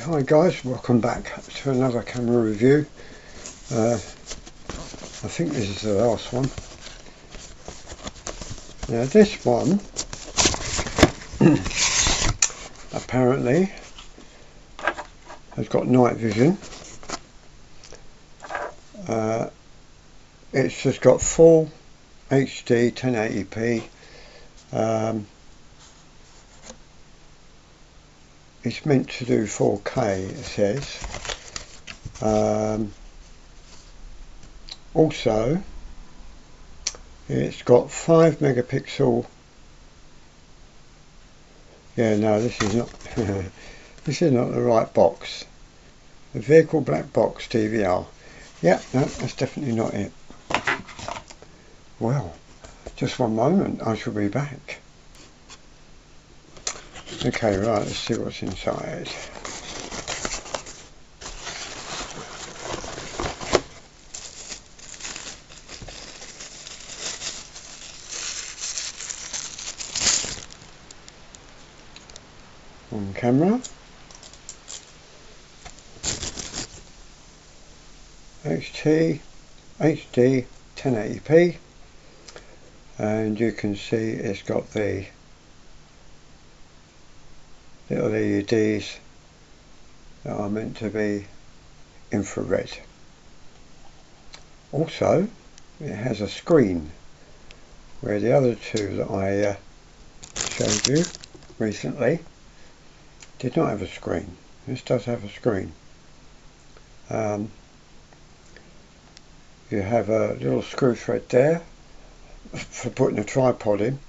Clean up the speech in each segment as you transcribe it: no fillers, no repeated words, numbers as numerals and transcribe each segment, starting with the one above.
Hi guys, welcome back to another camera review. I think this is the last one. Now this one apparently has got night vision. It's just got full HD 1080p. It's meant to do 4K, it says. Also, it's got 5 megapixel. Yeah, no, this is not. This is not the right box. The vehicle black box DVR. Yeah, no, that's definitely not it. Well, just one moment, I shall be back. Okay, right, let's see what's inside. On camera. HD 1080p, and you can see it's got the little LEDs that are meant to be infrared. Also, it has a screen, where the other two that I showed you recently did not have a screen. This does have a screen. You have a little screw thread there for putting a tripod in,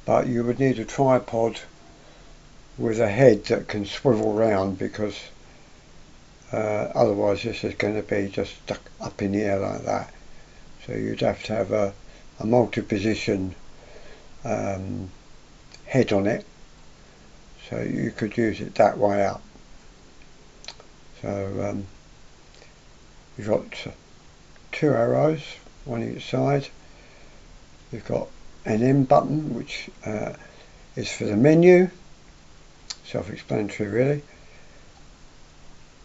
but you would need a tripod with a head that can swivel round, because otherwise this is going to be just stuck up in the air like that. So you'd have to have a multi-position head on it, so you could use it that way up. So you've got 2 arrows, one each side. You've got an M button, which is for the menu. Self-explanatory really.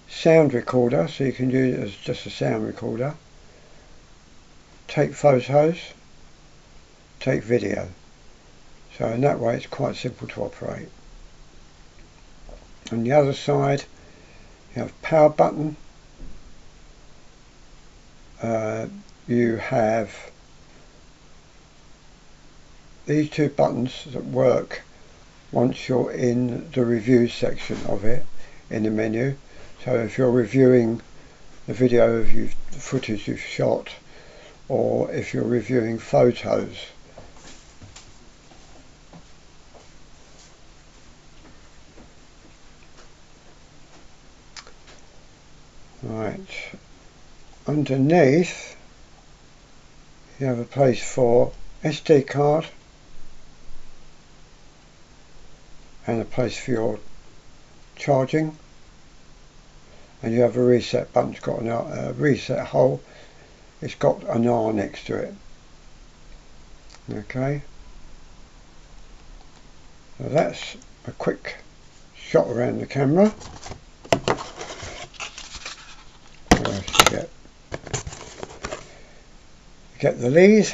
Sound recorder, so you can use it as just a sound recorder. Take photos, take video. So in that way it's quite simple to operate. On the other side you have power button. You have these 2 buttons that work once you're in the review section of it in the menu. So if you're reviewing the video of the footage you've shot, or if you're reviewing photos. Right, underneath you have a place for SD card and a place for your charging, and you have a reset button. It's got a reset hole. It's got an R next to it. Okay, so that's a quick shot around the camera. Get the lead,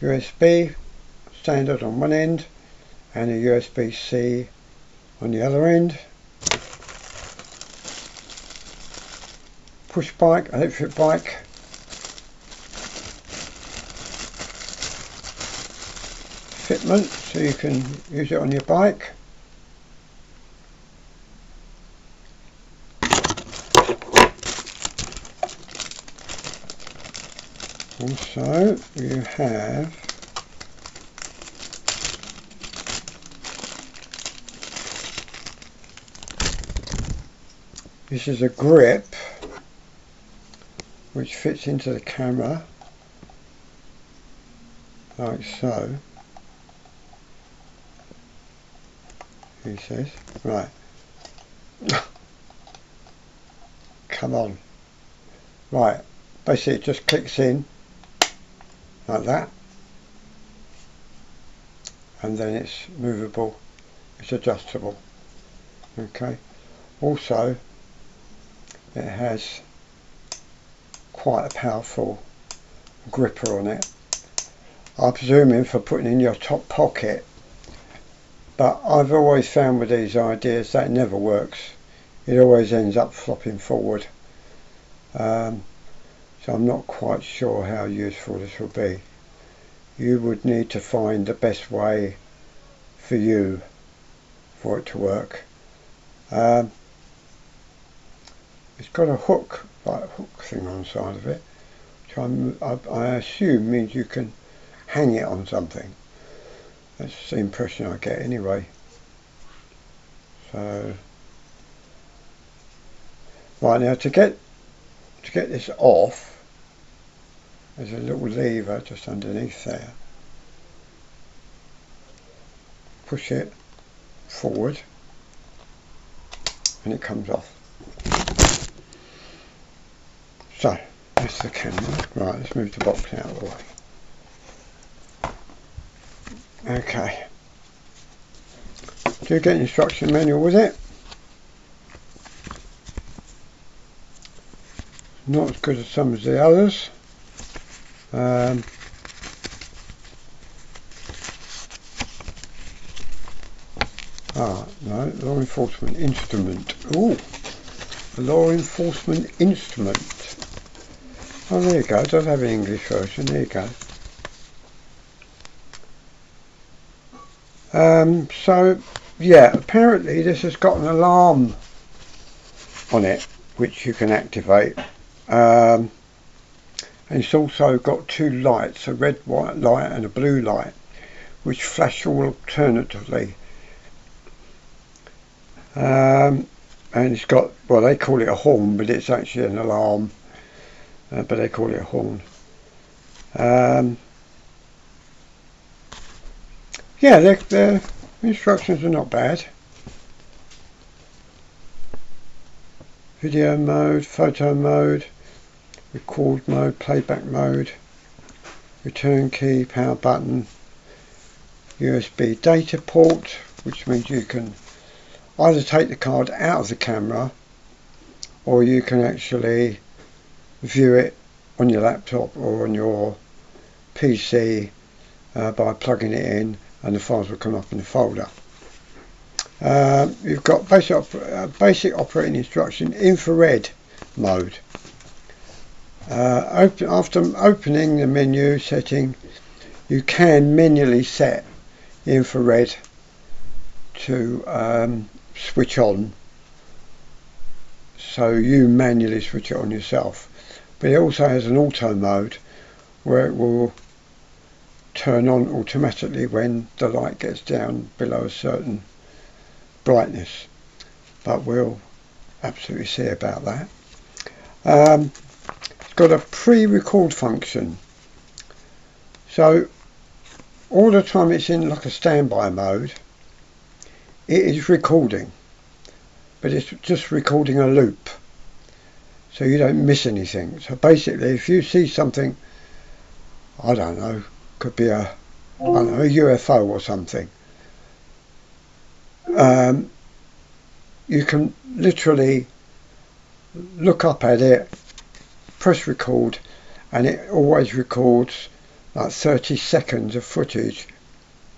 USB standard on one end and a USB-C on the other end. Push bike, electric bike. Fitment, so you can use it on your bike. Also, you have this is a grip which fits into the camera like so. He says, right. Come on. Right, basically it just clicks in like that, and then it's movable, it's adjustable. Okay, also it has quite a powerful gripper on it. I'm presuming for putting in your top pocket, but I've always found with these ideas that never works. It always ends up flopping forward. So I'm not quite sure how useful this will be. You would need to find the best way for you for it to work. It's got a hook, like a hook thing on the side of it, which I assume means you can hang it on something. That's the impression I get anyway. So, right, now to get this off, there's a little lever just underneath there. Push it forward and it comes off. So, that's the camera. Right, let's move the box out of the way. Okay. Do you get an instruction manual with it? Not as good as some of the others. No, law enforcement instrument. Ooh, a law enforcement instrument. Oh, there you go. It does have an English version. There you go. So, yeah, apparently this has got an alarm on it, which you can activate. And it's also got two lights, a red white light and a blue light, which flash all alternatively. And it's got, well, they call it a horn, but it's actually an alarm, but they call it a horn. Yeah, the instructions are not bad. Video mode, photo mode, record mode, playback mode, return key, power button, USB data port, which means you can either take the card out of the camera or you can actually view it on your laptop or on your PC by plugging it in, and the files will come up in the folder. You've got basic operating instruction, infrared mode. After opening the menu setting, you can manually set the infrared to switch on, so you manually switch it on yourself. But it also has an auto mode where it will turn on automatically when the light gets down below a certain brightness, but we'll absolutely see about that. It's got a pre-record function, so all the time it's in like a standby mode, it is recording, but it's just recording a loop, so you don't miss anything. So basically, if you see something, I don't know, could be a UFO or something, you can literally look up at it, press record, and it always records like 30 seconds of footage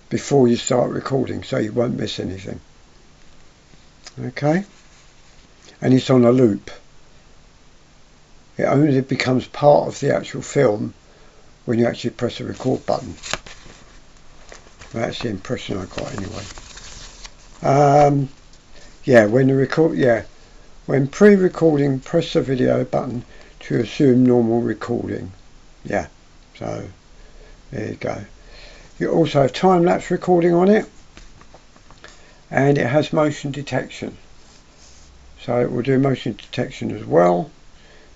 before you start recording, so you won't miss anything. Okay, and it's on a loop. It only becomes part of the actual film when you actually press the record button. That's the impression I got anyway. When pre-recording, press the video button to assume normal recording. Yeah, so there you go. You also have time-lapse recording on it, and it has motion detection, so it will do motion detection as well,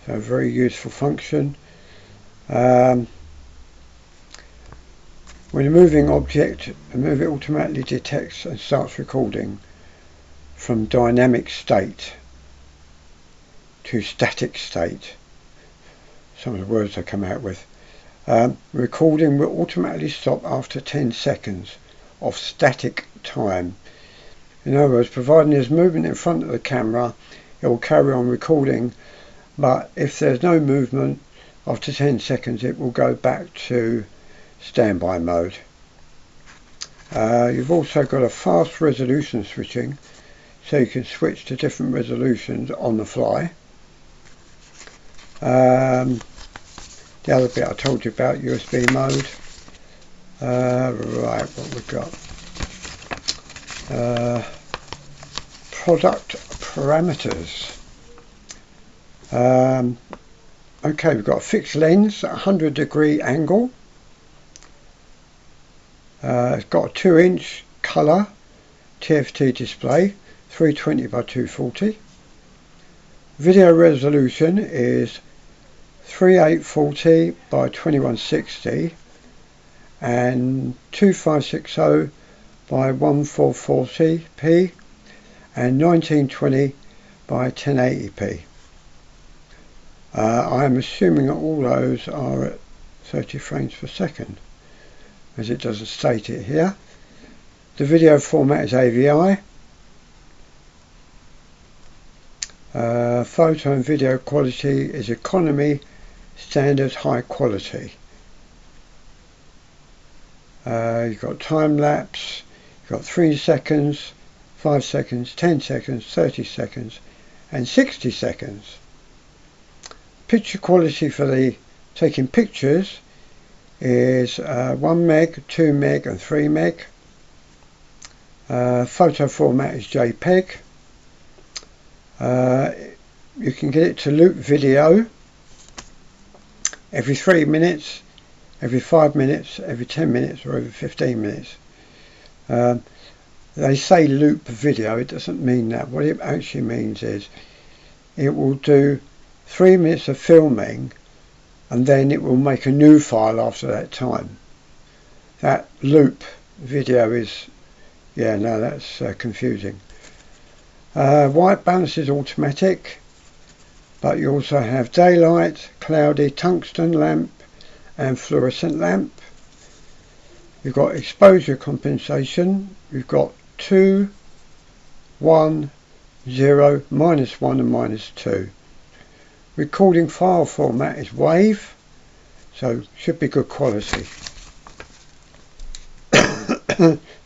so a very useful function. When a moving object, the movie automatically detects and starts recording from dynamic state to static state. Some of the words I come out with. Recording will automatically stop after 10 seconds of static time. In other words, providing there's movement in front of the camera, it will carry on recording, but if there's no movement, after 10 seconds it will go back to standby mode. You've also got a fast resolution switching, so you can switch to different resolutions on the fly. The other bit I told you about, USB mode. Right, what we've got. Product parameters. Okay, we've got a fixed lens, 100-degree angle. It's got a 2-inch colour TFT display, 320 by 240. Video resolution is 3840 by 2160 and 2560 by 1440p and 1920 by 1080p. I am assuming that all those are at 30 frames per second, as it doesn't state it here. The video format is AVI. Photo and video quality is economy, standard, high quality. You've got time lapse, you've got 3 seconds, 5 seconds, 10 seconds, 30 seconds and 60 seconds. Picture quality for the taking pictures is 1 meg, 2 meg and 3 meg. Photo format is JPEG. You can get it to loop video every 3 minutes, every 5 minutes, every 10 minutes or every 15 minutes. They say loop video, it doesn't mean that. What it actually means is it will do 3 minutes of filming and then it will make a new file after that time. That loop video is, yeah, no, that's confusing. White balance is automatic, but you also have daylight, cloudy, tungsten lamp and fluorescent lamp. You've got exposure compensation. You've got 2, 1, 0, -1 and -2. Recording file format is WAV, so should be good quality.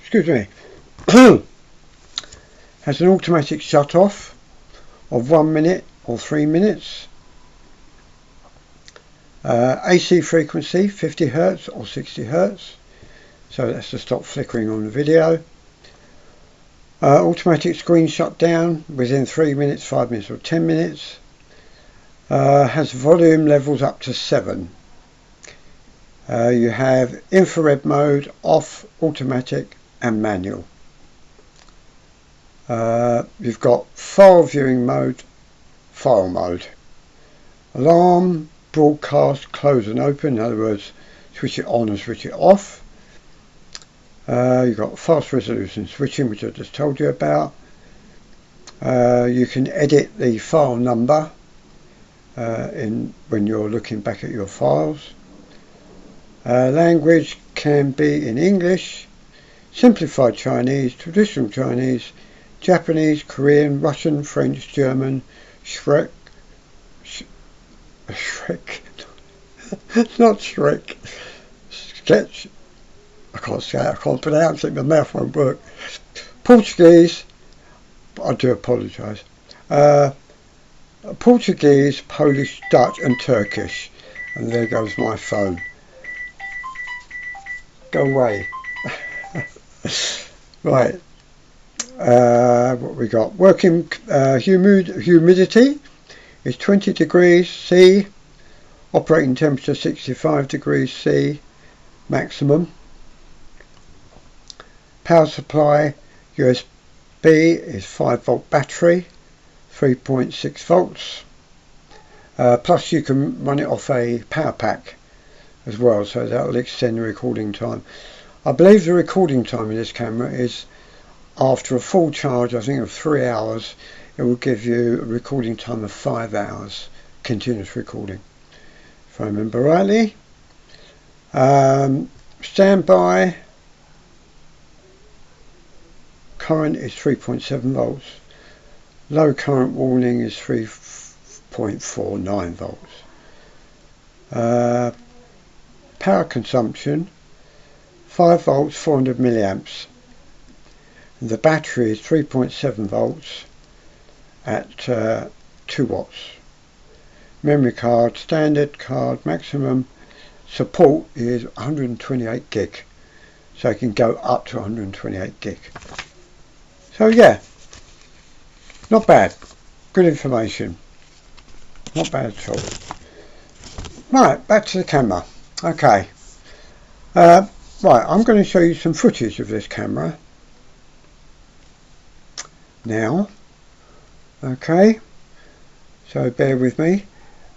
Excuse me. Has an automatic shut off of 1 minute or 3 minutes. AC frequency 50 Hz or 60 Hz, so that's to stop flickering on the video. Automatic screen shutdown within 3 minutes, 5 minutes or 10 minutes. Has volume levels up to 7. You have infrared mode, off, automatic and manual. You've got file viewing mode, file mode. Alarm, broadcast, close and open, in other words switch it on and switch it off. You've got fast resolution switching, which I just told you about. You can edit the file number when you're looking back at your files. Language can be in English, simplified Chinese, traditional Chinese, Japanese, Korean, Russian, French, German, Shrek, not Shrek, sketch, I can't say it, I can't pronounce it, my mouth won't work. Portuguese, I do apologise. Portuguese, Polish, Dutch and Turkish. And there goes my phone. Go away. Right. What we got? Working humidity is 20 degrees C. Operating temperature 65 degrees C maximum. Power supply USB is 5-volt battery, 3.6 volts. Plus you can run it off a power pack as well, so that will extend the recording time. I believe the recording time in this camera is, after a full charge, I think of 3 hours, it will give you a recording time of 5 hours, continuous recording, if I remember rightly. Standby current is 3.7 volts. Low current warning is 3.49 volts. Power consumption 5 volts, 400 milliamps. The battery is 3.7 volts at 2 watts. Memory card, standard card, maximum support is 128 gig. So it can go up to 128 gig. So yeah, not bad. Good information. Not bad at all. Right, back to the camera. Okay. Right, I'm going to show you some footage of this camera now. Okay, so bear with me.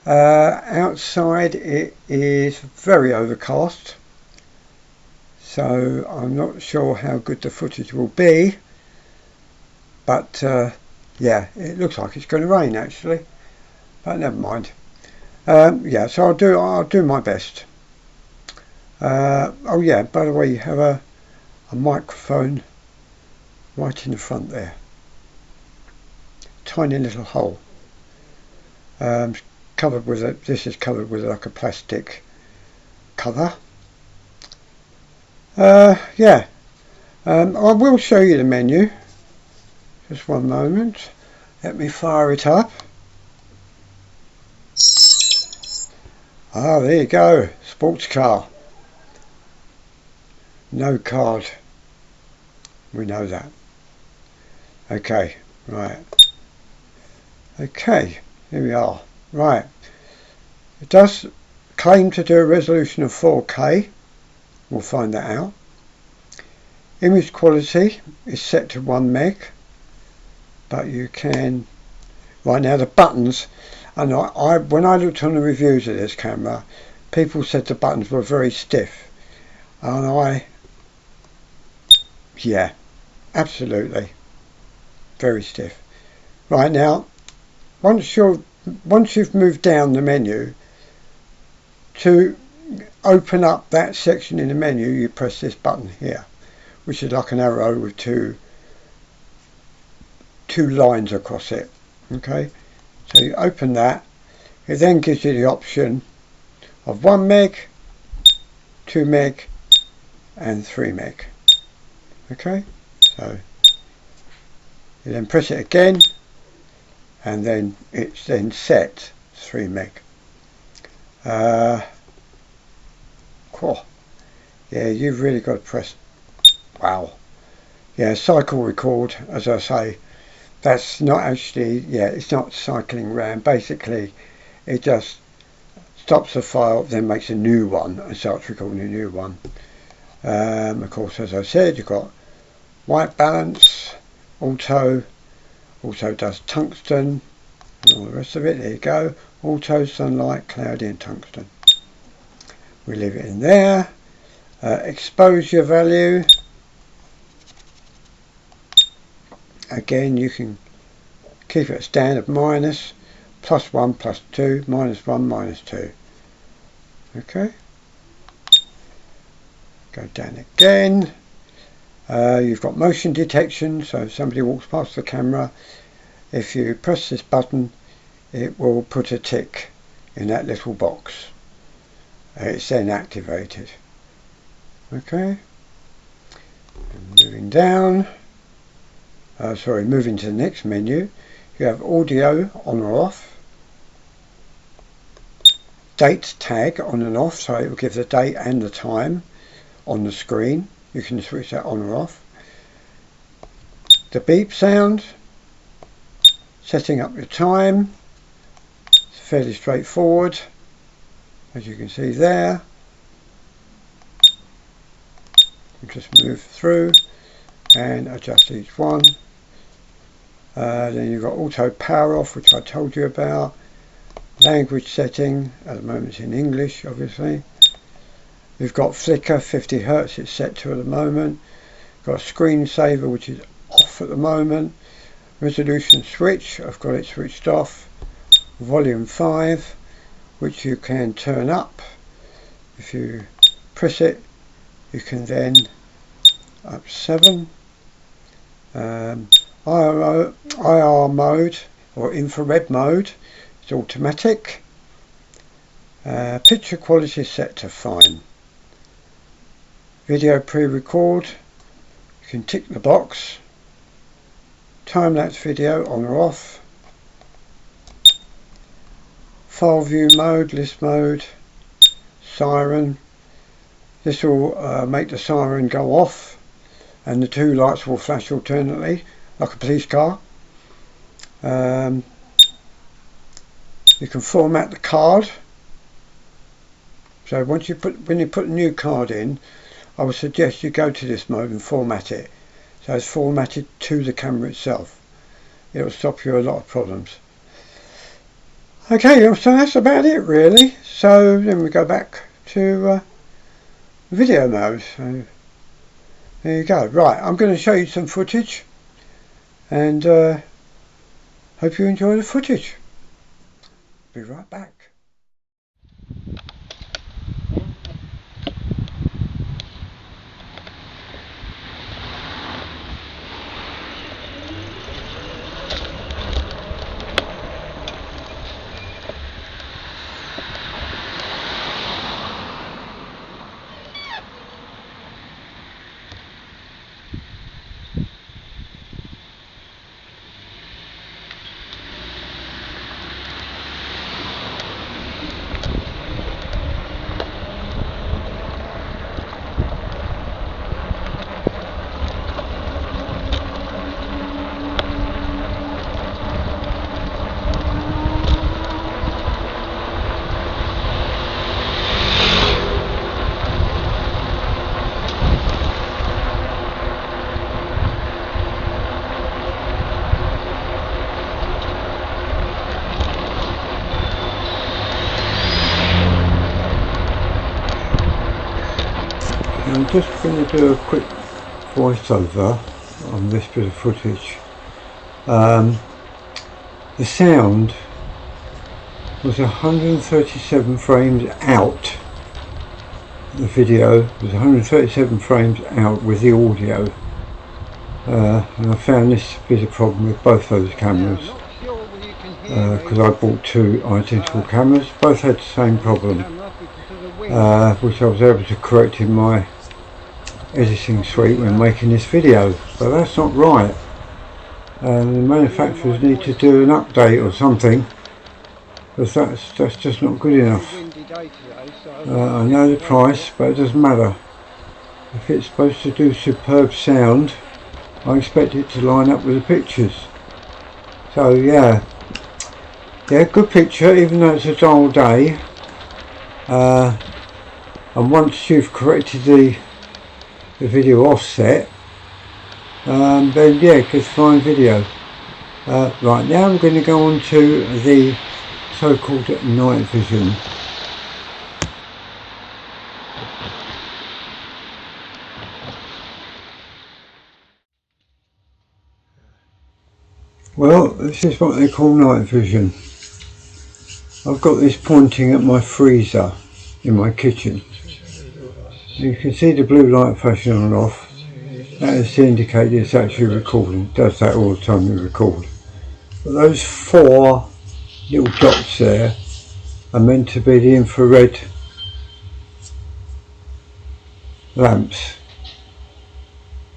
Outside it is very overcast, so I'm not sure how good the footage will be, but yeah, it looks like it's going to rain actually, but never mind. Yeah, so I'll do my best. Oh yeah, by the way, you have a microphone right in the front there. Tiny little hole. Covered with this is covered with like a plastic cover. Yeah. I will show you the menu. Just one moment. Let me fire it up. Ah, there you go. Sports car. No card. We know that. Okay, right. Okay, here we are. Right. It does claim to do a resolution of 4K. We'll find that out. Image quality is set to 1 meg. But you can... Right now the buttons... And when I looked on the reviews of this camera, people said the buttons were very stiff. And yeah, absolutely. Very stiff. Right now, once you've moved down the menu, to open up that section in the menu, you press this button here, which is like an arrow with two lines across it. Okay, so you open that. It then gives you the option of 1 meg, 2 meg, and 3 meg. Okay, so you then press it again, and then it's then set 3 meg. Cool. Yeah, you've really got to press. Wow. Yeah, cycle record, as I say, that's not actually, yeah, it's not cycling round. Basically, it just stops the file, then makes a new one and starts recording a new one. Of course, as I said, you've got white balance, auto does tungsten, and all the rest of it. There you go. Auto, sunlight, cloudy, and tungsten. We leave it in there. Exposure value. Again, you can keep it at standard minus, +1, +2, -1, -2. Okay. Go down again. You've got motion detection, so if somebody walks past the camera, if you press this button, it will put a tick in that little box. It's then activated. Okay. And moving down. Moving to the next menu. You have audio on or off. Date tag on and off, so it will give the date and the time on the screen. You can switch that on or off. The beep sound. Setting up your time. It's fairly straightforward, as you can see there. You just move through and adjust each one. Then you've got auto power off, which I told you about. Language setting, at the moment it's in English, obviously. You've got flicker, 50 Hz it's set to at the moment. Got a screensaver, which is off at the moment. Resolution switch, I've got it switched off. Volume 5, which you can turn up. If you press it, you can then up 7. IR mode or infrared mode is automatic. Picture quality set to fine. Video pre-record, you can tick the box. Time-lapse video on or off. File view mode, list mode, siren. This will make the siren go off and the two lights will flash alternately like a police car. You can format the card. So when you put a new card in, I would suggest you go to this mode and format it. So it's formatted to the camera itself. It will stop you a lot of problems. Okay, so that's about it really. So then we go back to video mode. So there you go. Right, I'm going to show you some footage and hope you enjoy the footage. Be right back. I'm just going to do a quick voiceover on this bit of footage. The sound was 137 frames out. The video was 137 frames out with the audio. And I found this to be the problem with both those cameras. Because I bought two identical cameras, both had the same problem. Which I was able to correct in my editing suite when making this video, but that's not right. The manufacturers need to do an update or something, because that's just not good enough. I know the price, but it doesn't matter. If it's supposed to do superb sound, I expect it to line up with the pictures. So yeah, good picture even though it's a dull day. And once you've corrected the video offset, then yeah, it gets fine video. Right, now I'm going to go on to the so-called night vision. Well, this is what they call night vision. I've got this pointing at my freezer in my kitchen. You can see the blue light flashing on and off. That is to indicate it's actually recording. It does that all the time you record. But those four little dots there are meant to be the infrared lamps.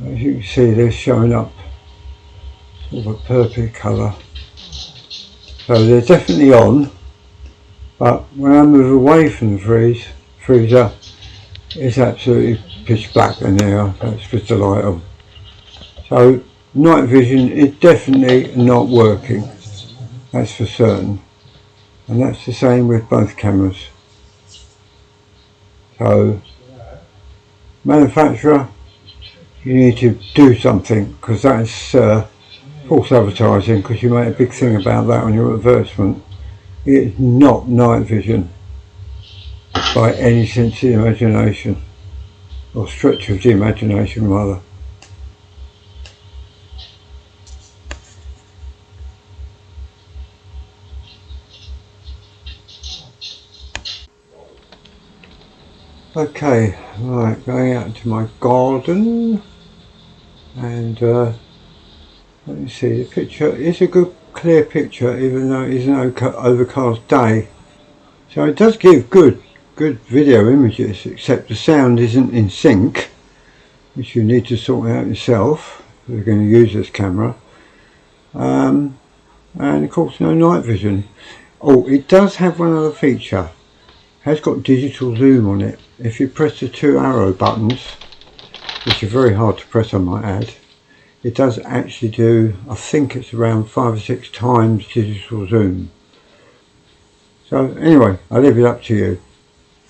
As you can see, they're showing up sort of a purple colour. So they're definitely on, but when I move away from the freezer, it's absolutely pitch black in there. That's just the light on. So night vision is definitely not working, that's for certain, and that's the same with both cameras. So manufacturer, you need to do something, because that's false advertising, because you make a big thing about that on your advertisement. It is not night vision by any sense of the imagination, or stretch of the imagination rather. Okay, right, going out into my garden, and Let me see, the picture is a good clear picture even though it is an overcast day. So it does give good video images, except the sound isn't in sync, which you need to sort out yourself if you're going to use this camera. And of course no night vision. Oh, it does have one other feature. It has got digital zoom on it. If you press the two arrow buttons, which are very hard to press I might add, it does actually do, I think it's around 5 or 6 times digital zoom. So anyway, I'll leave it up to you.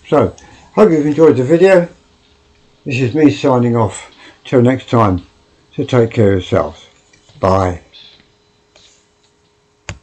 So, hope you've enjoyed the video. This is me signing off. Till next time. So take care of yourselves. Bye.